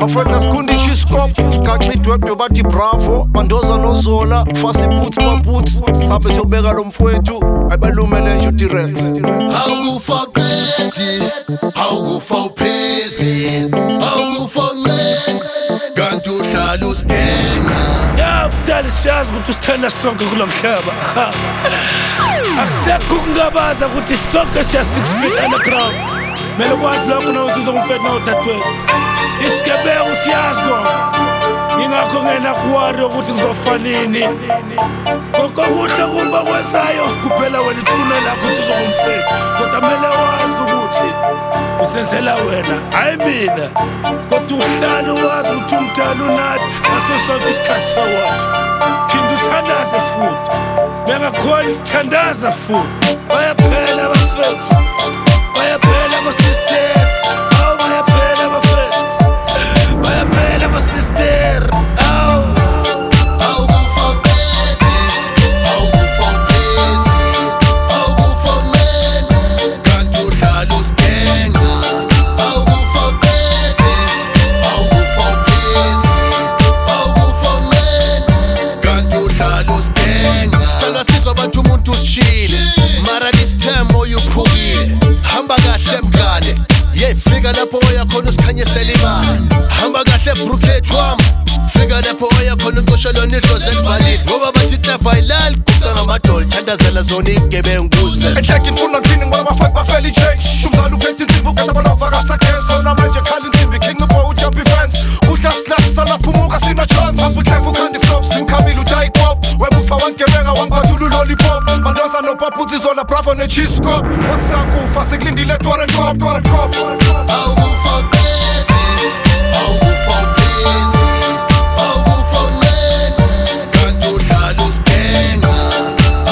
bafreda sikundi chiscop gaxidwekdwe bathi bravo bandoza nozola fasi putsi maputsi sabe siyobeka lo mfowethu ayibelumele nje uDrex. Awukufa qethi awukufa uphezi awukufa nqeni kanti uhlala usigenqa. Yabudala siyazi ukuthi usithanda sonke kulo mhlaba. Akusekho ukungabaza ukuthi sonke siya 6 feet underground. Mele kwazi lokho nawuzuza umfethu nawudadewethu. Isigebengu siyazi kona. Ingakho ngena kuwari ukuthi ngizofanini. Kokuhle kuba kwesayo usikhuphela wena ithuna lakho ukuthi uzongumfethu. Kodwa mele wazi ukuthi usenzela wena hayi mina. Kodwa uhlala wazi ukuthi umthalo unathi ngaso sonke isikhathi sawazi. Phinda uthandaze futhi. Bengakhona ukuthandaza futhi. Bayaphela abafethu. Bayaphela abasister. Oh bayaphela abafethu. Bayaphela abasister. Oh Awukufa qethi awukufa uphezi awukufa nqeni kanti uhlala usigenqa. Awukufa qethi awukufa uphezi awukufa nqeni kanti uhlala usigenqa. Sicela sizwe abantu umuntu usishile mara this time oyuphukile. Hamba kahle mngane fika lapho oya khona usikhanyisela imali. Hamba kahle brukethu wami fika lapho oya khona uqoshelwa nidlozi elivalile. Ngoba bathi clever ayilali kuca ngamadolo thandazela zona igebenguze. Ehleki ngifuna ngithini ngoba bafaki bafela i-change. Umzala ukhetha insimbi ukade banofaka sakheso namanje khala insimbi king bo ujump fence. Kudla siklasi salaphumuka sina chance. Afikhefu khandi flops imkhabile utayikop. Webufa wangebenga wangiphathula ulollipop. Mandoza nopaputsi zona bravo nechiscop. Wasakufa sekulindile Toren Cop. Awukufa qethi awukufa uphezi awukufa nqeni kanti uhlala usigenqa.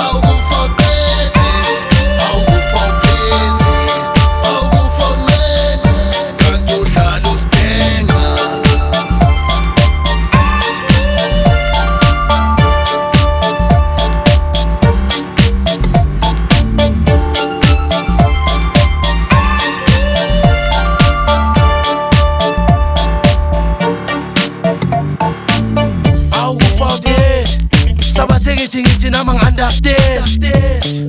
Awukufa qethi awukufa uphezi awukufa nqeni kanti uhlala usigenqa. Sabathekithi ngithi nama ngi-understand.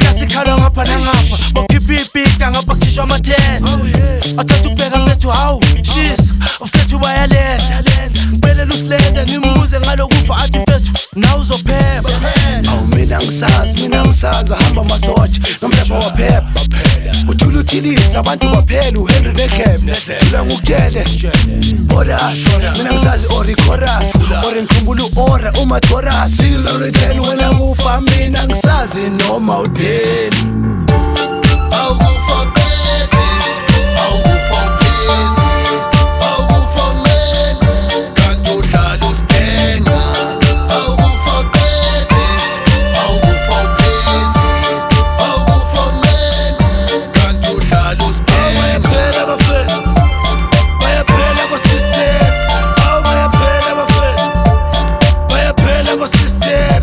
Yasikhala ngapha nangapha bakhipha ibhika ngapha kukhishwa ama-10. Athatha ukubheka ngethu hawu shis ufethu bayalenda. Ngiphelela usilenda ngimbuze ngalokufa athi mfethu nawe uzophepha. Awu mina ngisazi ahamba amasotsha nomlepha waphepha. Uthula uthilisa abantu baphela uHenry neChef. Thula ngukutshele Oras mina ngisazi ori chorus ori ngikhumbula ora uMathoras. Siloreten wena kufa mina ngisazi noma udeni. Awukufa qethi awukufa uphezi awukufa nqeni kanti uhlala usigenqa. Awukufa qethi awukufa uphezi awukufa nqeni kanti uhlala usigenqa. Bayaphela abafethu. Bayaphela abasister. Oh bayaphela abafethu. Bayaphela abasister.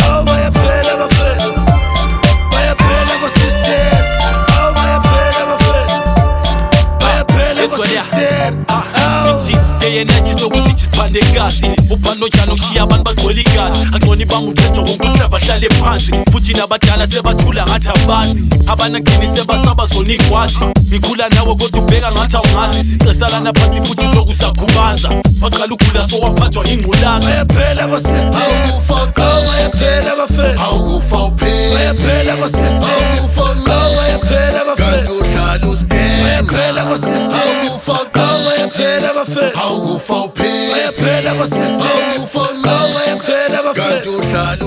Oh bayaphela abafethu. Bayaphela abasister. Oh bayaphela abafethu. Bayaphela abasister. Energy sokusithi siphande igazi uphando njalo kushiya abantu bagcwele igazi. Angconi bami umthetho wonke uclever hlale phansi futhi nabadala sebathula ngathi abazi. Abanakini sebasaba zona ikwazi. Ngikhula nawe kodwa ubheka ngathi awungazi. Sixesalana phansi futhi lokhu sakhubanza. Waqala ukugula sowaphathwa ingculaza. Bayaphela abasister. Awukufa Bayaphela abafethu. awukufa uphezi Bayaphela abasister. awukufa nqeni Bayaphela kanti abafethu. uhlala usigenqa. Bayaphela abasister. Awukufa Bayaphela abafethu. awukufa uphezi Bayaphela abasister. awukufa nqeni Bayaphela abafethu. kanti uhlala